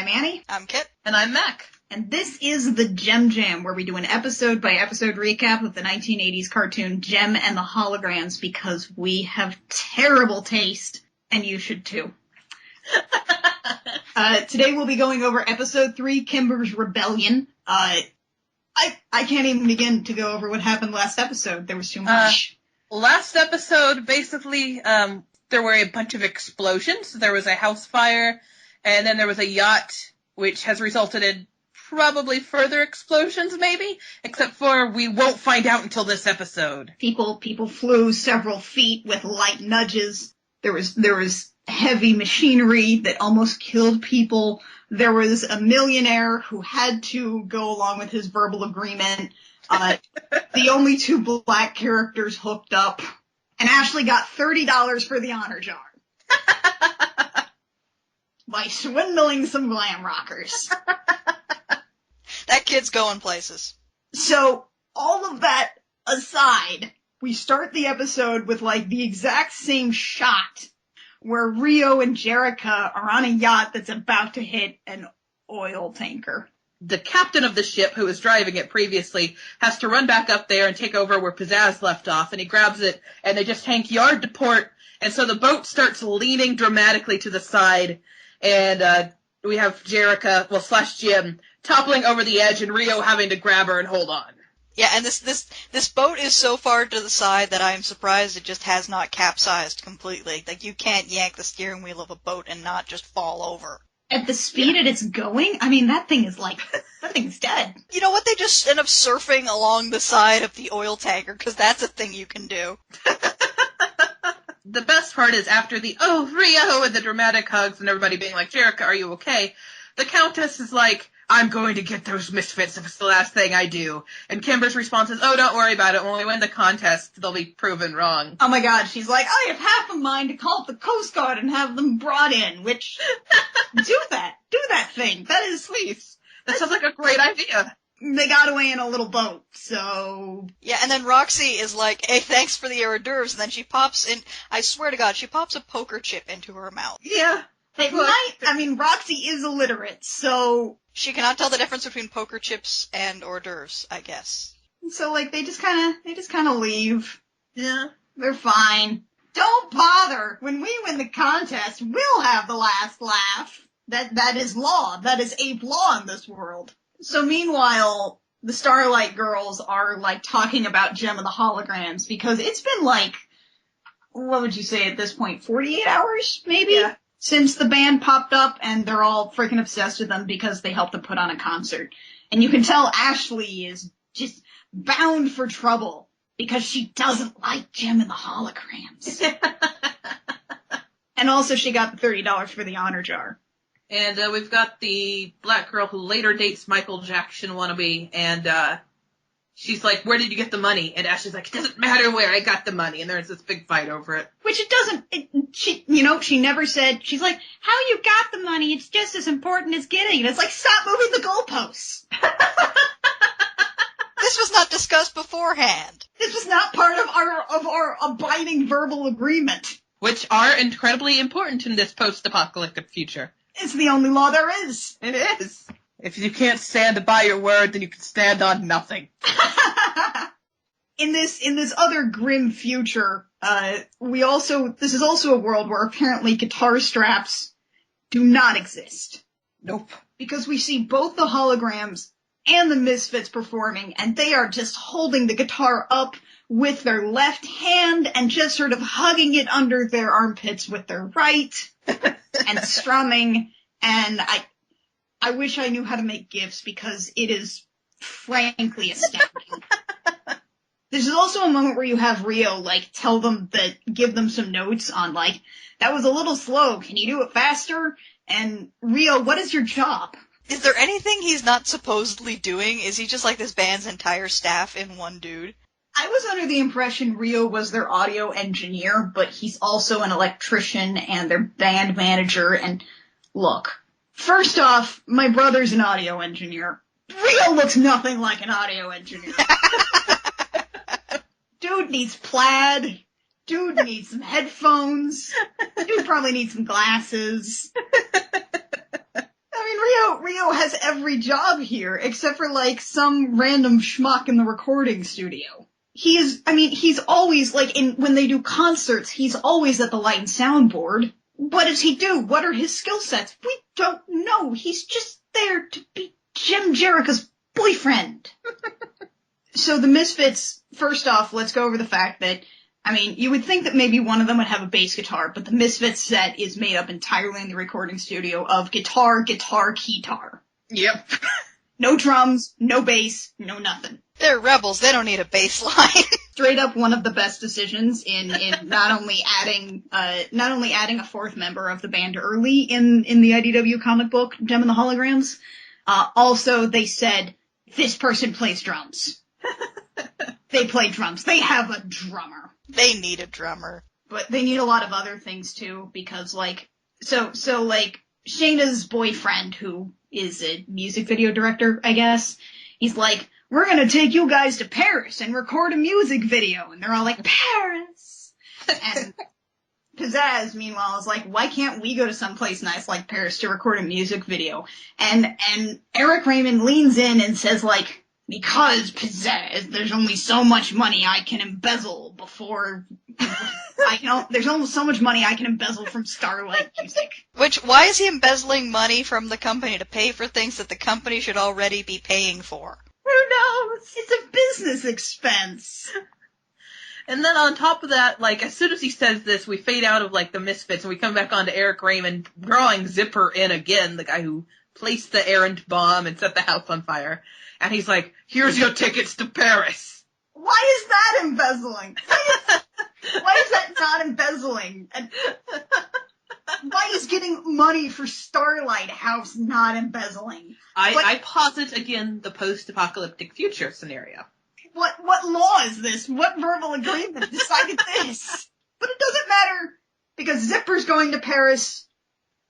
I'm Annie. I'm Kit. And I'm Mac. And this is the JEM Jam, where we do an episode-by-episode recap of the 1980s cartoon JEM and the Holograms, because we have terrible taste, and you should too. Today we'll be going over episode 3, Kimber's Rebellion. I can't even begin to go over what happened last episode. There was too much. Last episode, basically, there were a bunch of explosions. There was a house fire, and then there was a yacht, which has resulted in probably further explosions, maybe? Except for we won't find out until this episode. People flew several feet with light nudges. There was heavy machinery that almost killed people. There was a millionaire who had to go along with his verbal agreement. The only two black characters hooked up. And Ashley got $30 for the honor jar. By swindling some glam rockers. That kid's going places. So, all of that aside, we start the episode with, the exact same shot where Rio and Jerrica are on a yacht that's about to hit an oil tanker. The captain of the ship, who was driving it previously, has to run back up there and take over where Pizzazz left off, and he grabs it, and they just tank yard to port, and so the boat starts leaning dramatically to the side, and we have Jerrica, / Jim, toppling over the edge, and Rio having to grab her and hold on. Yeah, and this boat is so far to the side that I am surprised it just has not capsized completely. You can't yank the steering wheel of a boat and not just fall over. At the speed that it's going, I mean, that thing's dead. You know what? They just end up surfing along the side of the oil tanker, because that's a thing you can do. The best part is after the, oh, Rio, and the dramatic hugs and everybody being like, Jerrica, are you okay? The Countess is like, I'm going to get those misfits if it's the last thing I do. And Kimber's response is, oh, don't worry about it. When we win the contest, they'll be proven wrong. Oh my god, she's like, I have half a mind to call up the Coast Guard and have them brought in, which, do that thing. That is sweet. That sounds like a great idea. They got away in a little boat, so... Yeah, and then Roxy is like, hey, thanks for the hors d'oeuvres, and then she pops in, I swear to God, she pops a poker chip into her mouth. Yeah. Roxy is illiterate, so... She cannot tell the difference between poker chips and hors d'oeuvres, I guess. So, they just kinda leave. Yeah. They're fine. Don't bother! When we win the contest, we'll have the last laugh. That is law. That is ape law in this world. So meanwhile, the Starlight Girls are, talking about JEM and the Holograms, because it's been, what would you say at this point, 48 hours, maybe? Yeah. Since the band popped up, and they're all freaking obsessed with them because they helped them put on a concert. And you can tell Ashley is just bound for trouble, because she doesn't like JEM and the Holograms. And also she got the $30 for the honor jar. And we've got the black girl who later dates Michael Jackson wannabe, and she's like, where did you get the money? And Ashley's like, it doesn't matter where I got the money. And there's this big fight over it. Which she never said, she's like, how you got the money, it's just as important as getting it. It's like, stop moving the goalposts. This was not discussed beforehand. This was not part of our abiding verbal agreement. Which are incredibly important in this post-apocalyptic future. It's the only law there is. It is. If you can't stand by your word, then you can stand on nothing. In this other grim future, this is also a world where apparently guitar straps do not exist. Nope. Because we see both the Holograms and the Misfits performing, and they are just holding the guitar up with their left hand and just sort of hugging it under their armpits with their right. And strumming, and I wish I knew how to make GIFs, because it is frankly astounding. There's also a moment where you have Rio, give them some notes on, that was a little slow, can you do it faster? And Rio, what is your job? Is there anything he's not supposedly doing? Is he just like this band's entire staff in one dude? I was under the impression Rio was their audio engineer, but he's also an electrician and their band manager, and look, first off, my brother's an audio engineer. Rio looks nothing like an audio engineer. Dude needs plaid. Dude needs some headphones. Dude probably needs some glasses. I mean, Rio has every job here, except for, like, some random schmuck in the recording studio. He's always, like, when they do concerts, he's always at the light and sound board. What does he do? What are his skill sets? We don't know. He's just there to be Jim Jerica's boyfriend. So the Misfits, first off, let's go over the fact that, you would think that maybe one of them would have a bass guitar, but the Misfits set is made up entirely in the recording studio of guitar, keytar. Yep. No drums, no bass, no nothing. They're rebels. They don't need a bass line. Straight up one of the best decisions in not only adding a fourth member of the band early in the IDW comic book, Gem and the Holograms. Also, they said, this person plays drums. They play drums. They have a drummer. They need a drummer. But they need a lot of other things too, because Shayna's boyfriend, who is a music video director, I guess, he's like, we're gonna take you guys to Paris and record a music video. And they're all like, Paris! And Pizzazz, meanwhile, is like, why can't we go to someplace nice like Paris to record a music video? And Eric Raymond leans in and says, like, because, Pizzazz, there's only so much money I can embezzle before... there's only so much money I can embezzle from Starlight Music. Why is he embezzling money from the company to pay for things that the company should already be paying for? Who knows? It's a business expense. And then on top of that, like, as soon as he says this, we fade out of, like, the Misfits, and we come back on to Eric Raymond drawing Zipper in again, the guy who placed the errant bomb and set the house on fire. And he's like, here's your tickets to Paris. Why is that embezzling? Why is that not embezzling? And why is getting money for Starlight House not embezzling? I posit again the post-apocalyptic future scenario. What law is this? What verbal agreement decided this? But it doesn't matter, because Zipper's going to Paris,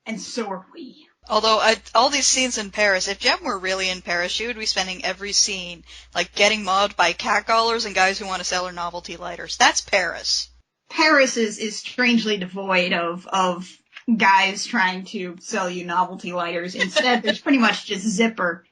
and so are we. Although, all these scenes in Paris, if Jem were really in Paris, she would be spending every scene, like, getting mobbed by catcallers and guys who want to sell her novelty lighters. That's Paris. Paris is strangely devoid of guys trying to sell you novelty lighters. Instead, there's pretty much just Zipper,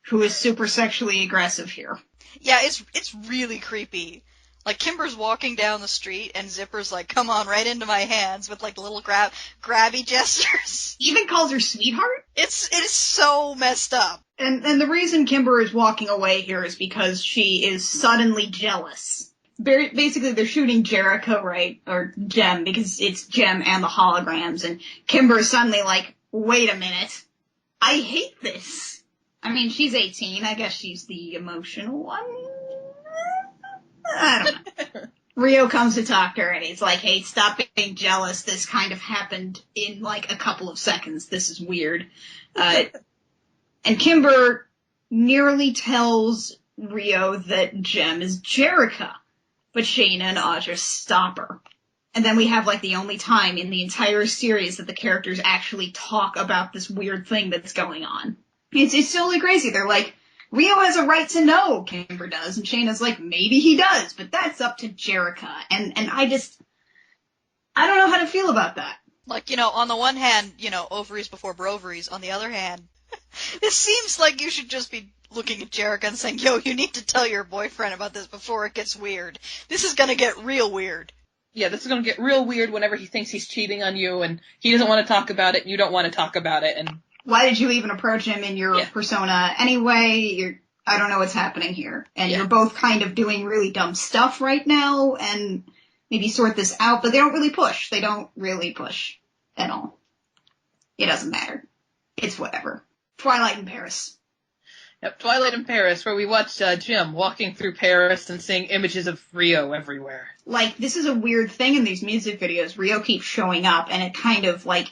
who is super sexually aggressive here. Yeah, it's really creepy. Like, Kimber's walking down the street, and Zipper's like, come on, right into my hands, with, like, little grabby gestures. Even calls her sweetheart? It is so messed up. And the reason Kimber is walking away here is because she is suddenly jealous. Basically, they're shooting Jericho, right? Or Jem, because it's Jem and the holograms, and Kimber is suddenly like, wait a minute. I hate this. She's 18. I guess she's the emotional one. I don't know. Rio comes to talk to her, and he's like, hey, stop being jealous. This kind of happened in, like, a couple of seconds. This is weird. And Kimber nearly tells Rio that Jem is Jerica, but Shayna and Audra stop her. And then we have, like, the only time in the entire series that the characters actually talk about this weird thing that's going on. It's totally crazy. They're like, Rio has a right to know, Kimber does, and Shayna's like, maybe he does, but that's up to Jerica. And I don't know how to feel about that. Like, on the one hand, ovaries before broveries. On the other hand, it seems like you should just be looking at Jerica and saying, yo, you need to tell your boyfriend about this before it gets weird. This is gonna get real weird. Yeah, this is gonna get real weird whenever he thinks he's cheating on you, and he doesn't want to talk about it, and you don't want to talk about it, and... Why did you even approach him in your persona anyway? I don't know what's happening here. And you're both kind of doing really dumb stuff right now, and maybe sort this out, but they don't really push. They don't really push at all. It doesn't matter. It's whatever. Twilight in Paris. Yep, Twilight in Paris, where we watched Jim walking through Paris and seeing images of Rio everywhere. Like, this is a weird thing in these music videos. Rio keeps showing up, and it kind of, like,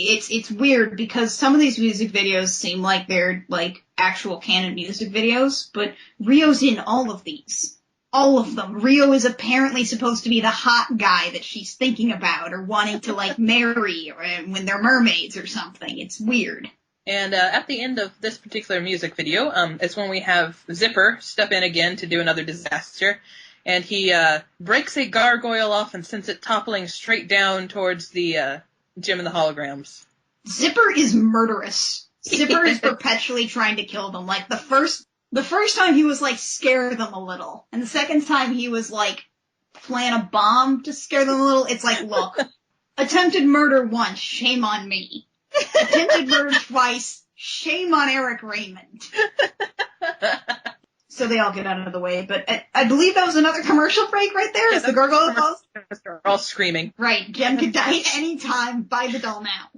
it's weird because some of these music videos seem like they're, like, actual canon music videos, but Rio's in all of these. All of them. Rio is apparently supposed to be the hot guy that she's thinking about or wanting to, like, marry or when they're mermaids or something. It's weird. And at the end of this particular music video, it's when we have Zipper step in again to do another disaster, and he breaks a gargoyle off and sends it toppling straight down towards the Gem and the Holograms. Zipper is murderous. Zipper is perpetually trying to kill them. Like, the first time he was like, scare them a little. And the second time he was like, plant a bomb to scare them a little. It's like, look, attempted murder once, shame on me. Attempted murder twice, shame on Eric Raymond. So they all get out of the way, but I believe that was another commercial break right there. Is the gargoyle calls? They're all screaming. Right, Jem could die at any time. Buy the doll now.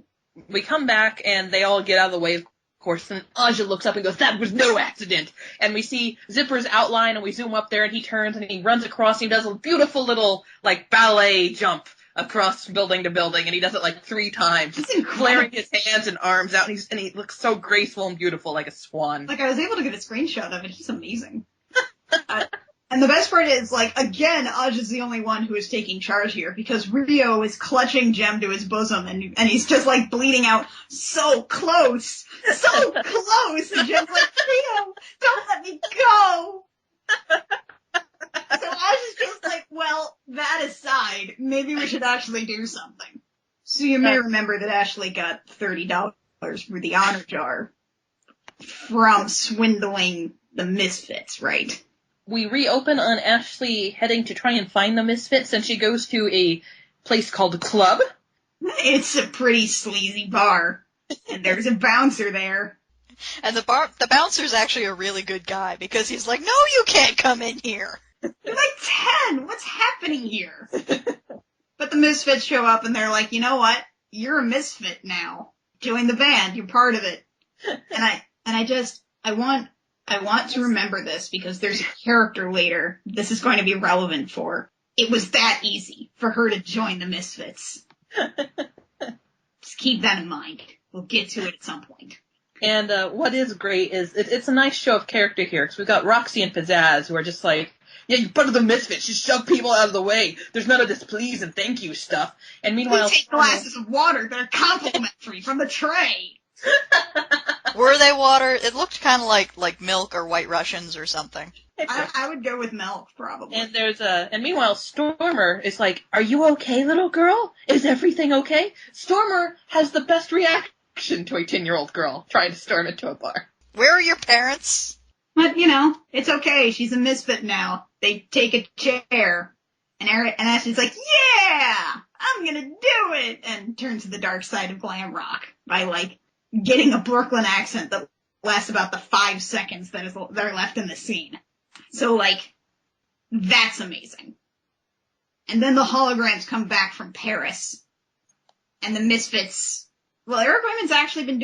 We come back and they all get out of the way, of course, and Aja looks up and goes, that was no accident. And we see Zipper's outline and we zoom up there and he turns and he runs across and he does a beautiful little, like, ballet jump across building to building, and he does it like 3 times, flaring his hands and arms out, and he looks so graceful and beautiful, like a swan. Like, I was able to get a screenshot of it. He's amazing. And the best part is, like, again, Aj is the only one who is taking charge here, because Rio is clutching Jem to his bosom, and he's just, like, bleeding out so close, and Jem's like, Rio, don't let me go! So Aj is just like, well, that aside, maybe we should actually do something. So you may remember that Ashley got $30 for the honor jar from swindling the Misfits, right? We reopen on Ashley heading to try and find the Misfits, and she goes to a place called Club. It's a pretty sleazy bar, and there's a bouncer there. And the bouncer's actually a really good guy, because he's like, no, you can't come in here. You're like 10! What's happening here? But the Misfits show up and they're like, you know what? You're a Misfit now. Join the band. You're part of it. And I want to remember this because there's a character later this is going to be relevant for. It was that easy for her to join the Misfits. Just keep that in mind. We'll get to it at some point. And what is great is it's a nice show of character here, because we've got Roxy and Pizzazz who are just like, yeah, you're part of the Misfits. You shove people out of the way. There's none of this please and thank you stuff. And meanwhile, we take glasses of water that are complimentary from the tray. Were they water? It looked kind of like milk or White Russians or something. I would go with milk, probably. And meanwhile, Stormer is like, are you okay, little girl? Is everything okay? Stormer has the best reaction to a 10-year-old girl trying to storm into a bar. Where are your parents? But, it's okay. She's a Misfit now. They take a chair. And Ashley's like, yeah! I'm gonna do it! And turns to the dark side of glam rock by, like, getting a Brooklyn accent that lasts about the 5 seconds that are left in the scene. So, like, that's amazing. And then the holograms come back from Paris. And the Misfits... Well, Eric Raymond's actually been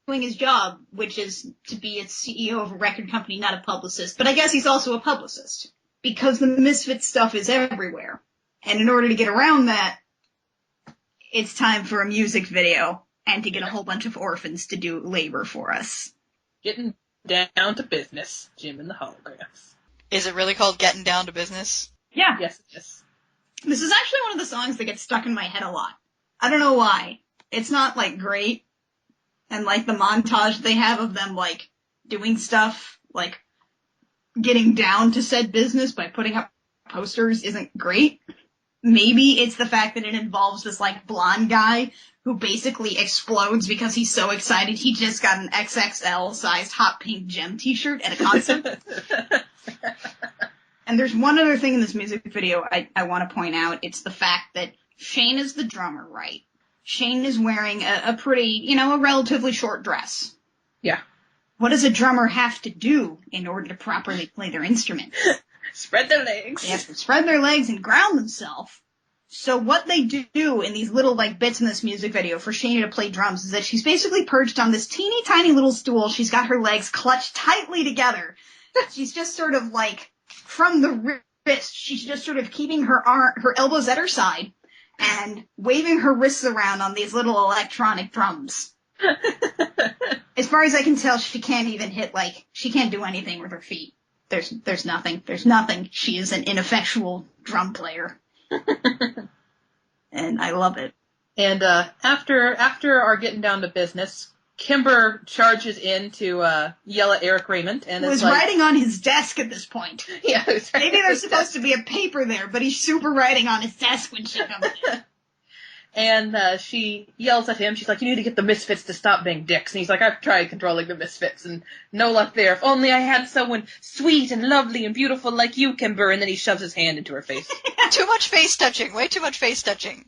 doing his job, which is to be its CEO of a record company, not a publicist. But I guess he's also a publicist, because the Misfits stuff is everywhere. And in order to get around that, it's time for a music video, and to get a whole bunch of orphans to do labor for us. Getting down to business, Jim and the holograms. Is it really called Getting Down to Business? Yeah. Yes, it is. This is actually one of the songs that gets stuck in my head a lot. I don't know why. It's not, like, great. And, like, the montage they have of them, like, doing stuff, like, getting down to said business by putting up posters isn't great. Maybe it's the fact that it involves this, like, blonde guy who basically explodes because he's so excited he just got an XXL-sized hot pink Gem t-shirt at a concert. And there's one other thing in this music video I want to point out. It's the fact that Shane is the drummer, right? Shane is wearing a pretty, a relatively short dress. Yeah. What does a drummer have to do in order to properly play their instrument? Spread their legs. They have to spread their legs and ground themselves. So what they do in these little, like, bits in this music video for Shana to play drums is that she's basically perched on this teeny tiny little stool. She's got her legs clutched tightly together. She's just sort of, like, from the wrist, she's just sort of keeping her elbows at her side and waving her wrists around on these little electronic drums. As far as I can tell, she can't even she can't do anything with her feet. There's nothing. She is an ineffectual drum player. And I love it. And after our getting down to business, Kimber charges in to yell at Eric Raymond, and was writing on his desk at this point. Yeah, maybe there's supposed to be a paper there, but he's super writing on his desk when she comes in. And she yells at him. She's like, you need to get the Misfits to stop being dicks. And he's like, I've tried controlling the Misfits, and no luck there. If only I had someone sweet and lovely and beautiful like you, Kimber. And then he shoves his hand into her face. Too much face touching. Way too much face touching.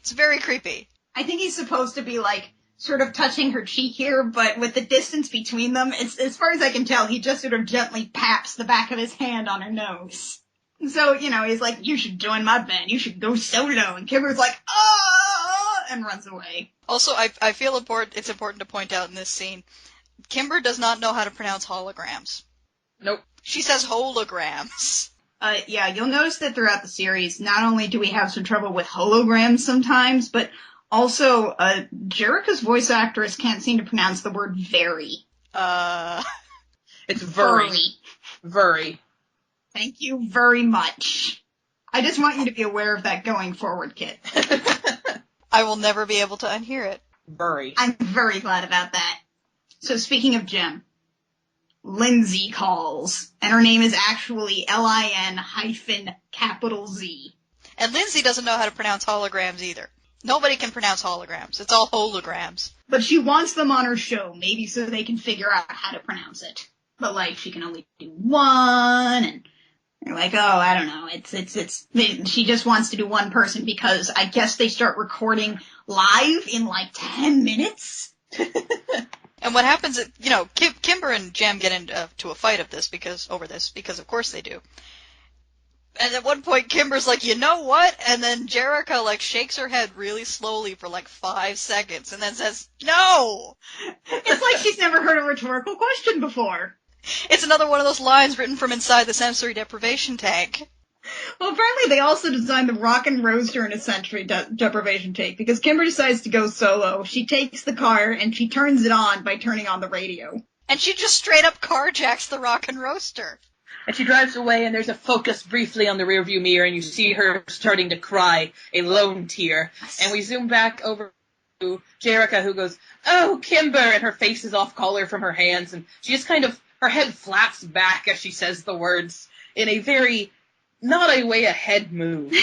It's very creepy. I think he's supposed to be, like, sort of touching her cheek here, but with the distance between them, as far as I can tell, he just sort of gently paps the back of his hand on her nose. So, he's like, you should join my band, you should go solo, and Kimber's like, oh, and runs away. Also, I feel it's important to point out in this scene, Kimber does not know how to pronounce holograms. Nope. She says holograms. Yeah, you'll notice that throughout the series, not only do we have some trouble with holograms sometimes, but also, Jerrica's voice actress can't seem to pronounce the word very. It's very. Very. Thank you very much. I just want you to be aware of that going forward, Kit. I will never be able to unhear it. Very. I'm very glad about that. So speaking of JEM, Lindsay calls, and her name is actually LIN-Z. And Lindsay doesn't know how to pronounce holograms either. Nobody can pronounce holograms. It's all holograms. But she wants them on her show, maybe so they can figure out how to pronounce it. But, like, she can only do one, and they're like, oh, I don't know, she just wants to do one person because I guess they start recording live in, like, 10 minutes? And what happens is, Kimber and JEM get into a fight over this, because of course they do. And at one point, Kimber's like, you know what? And then Jerrica, like, shakes her head really slowly for, like, 5 seconds, and then says, no! It's like she's never heard a rhetorical question before. It's another one of those lines written from inside the sensory deprivation tank. Well, apparently they also designed the rockin' roaster in a sensory deprivation tank, because Kimber decides to go solo. She takes the car, and she turns it on by turning on the radio. And she just straight up carjacks the rockin' roaster. And she drives away, and there's a focus briefly on the rearview mirror, and you see her starting to cry, a lone tear. And we zoom back over to Jerrica, who goes, oh, Kimber, and her face is off color from her hands, and she just kind of, her head flaps back as she says the words in a very, not a way ahead move.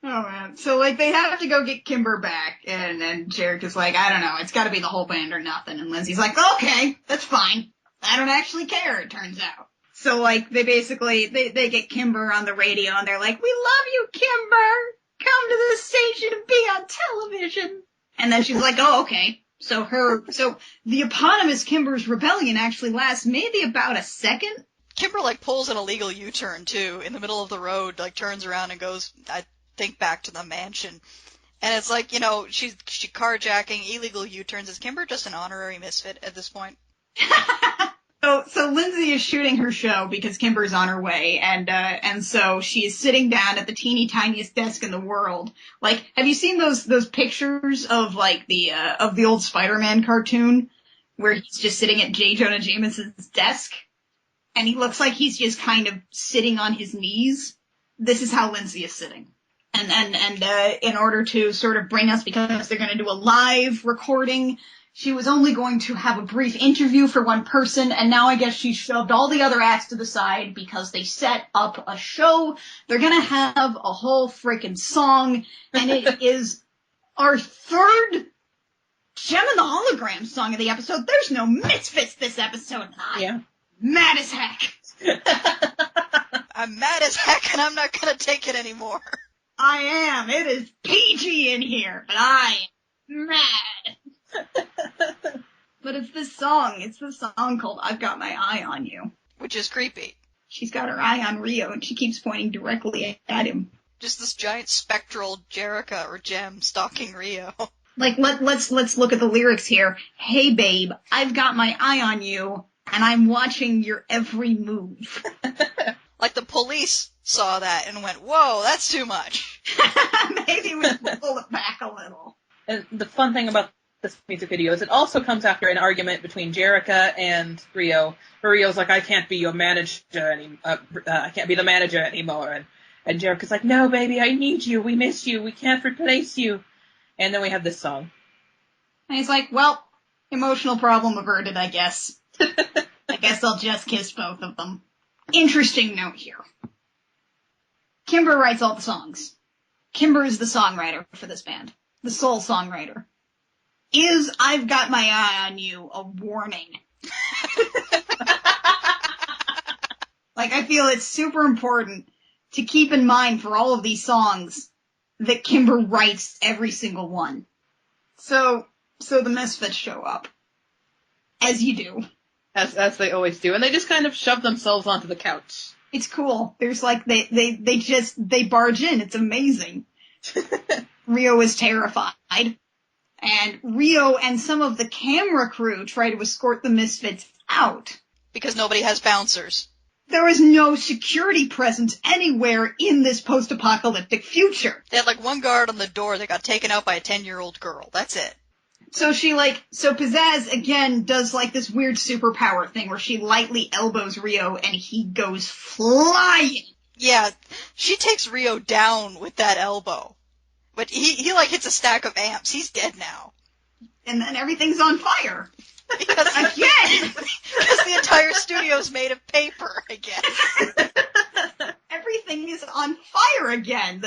Oh, man. So, like, they have to go get Kimber back, and Jerrica's like, I don't know, it's gotta be the whole band or nothing. And Lindsay's like, okay, that's fine. I don't actually care, it turns out. So, like, they basically, they get Kimber on the radio, and they're like, we love you, Kimber! Come to the station and be on television! And then she's like, oh, okay. So the eponymous Kimber's rebellion actually lasts maybe about a second. Kimber, like, pulls an illegal U-turn, too, in the middle of the road, like, turns around and goes, I think, back to the mansion. And it's like, she's carjacking, illegal U-turns. Is Kimber just an honorary misfit at this point? So Lindsay is shooting her show because Kimber's on her way, and so she's sitting down at the teeny tiniest desk in the world. Like, have you seen those pictures of, like, the old Spider-Man cartoon where he's just sitting at J. Jonah Jameson's desk? And he looks like he's just kind of sitting on his knees. This is how Lindsay is sitting. And in order to sort of bring us, because they're going to do a live recording, she was only going to have a brief interview for one person, and now I guess she shoved all the other acts to the side because they set up a show. They're gonna have a whole freaking song, and it is our third JEM and the Hologram song of the episode. There's no misfits this episode, and I'm mad as heck. I'm mad as heck, and I'm not gonna take it anymore. I am. It is PG in here, but I am mad. But it's this song. It's the song called I've Got My Eye on You. Which is creepy. She's got her eye on Rio, and she keeps pointing directly at him. Just this giant spectral Jerrica or JEM stalking Rio. Like, let's look at the lyrics here. Hey, babe, I've got my eye on you, and I'm watching your every move. Like the police saw that and went, whoa, that's too much. Maybe we can pull it back a little. And the fun thing about this music video is it also comes after an argument between Jerrica and Rio, where Rio's like, I can't be your manager I can't be the manager anymore. And Jerrica's like, no, baby, I need you. We miss you. We can't replace you. And then we have this song. And he's like, well, emotional problem averted, I guess. I guess I'll just kiss both of them. Interesting note here. Kimber writes all the songs. Kimber is the songwriter for this band. The sole songwriter. Is I've Got My Eye on You a warning? Like, I feel it's super important to keep in mind for all of these songs that Kimber writes every single one. So the Misfits show up. As you do. As they always do. And they just kind of shove themselves onto the couch. It's cool. There's like, they barge in. It's amazing. Rio is terrified. And Rio and some of the camera crew try to escort the Misfits out. Because nobody has bouncers. There is no security presence anywhere in this post-apocalyptic future. They had like one guard on the door that got taken out by a 10-year-old girl. That's it. So so Pizzazz again does like this weird superpower thing where she lightly elbows Rio and he goes flying. Yeah, she takes Rio down with that elbow. But he like hits a stack of amps. He's dead now. And then everything's on fire. Because the entire studio's made of paper, I guess. Everything is on fire again.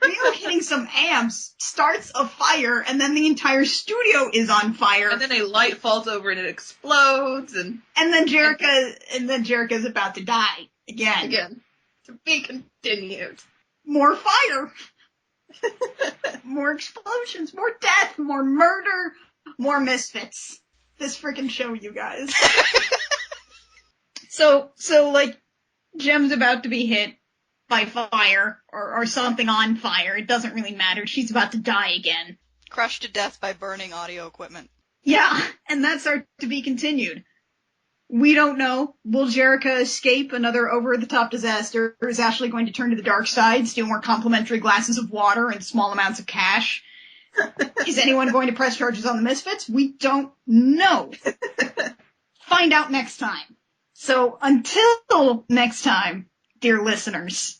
Rio hitting some amps starts a fire, and then the entire studio is on fire. And then a light falls over and it explodes, and then Jerica's about to die again. Again. To be continued. More fire. More explosions, more death, more murder, more Misfits. This freaking show, you guys. So like, JEM's about to be hit by fire, or something on fire. It doesn't really matter. She's about to die again. Crushed to death by burning audio equipment. Yeah, and that's our to be continued. We don't know. Will Jerica escape another over-the-top disaster? Or is Ashley going to turn to the dark side, steal more complimentary glasses of water and small amounts of cash? Is anyone going to press charges on the Misfits? We don't know. Find out next time. So until next time, dear listeners,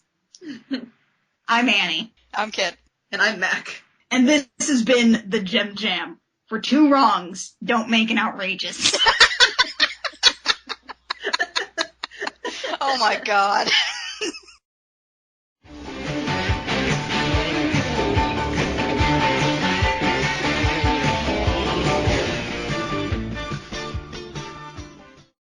I'm Annie. I'm Kit. And I'm Mac. And this has been the Gem Jam. For two wrongs, don't make an outrageous. Oh my god.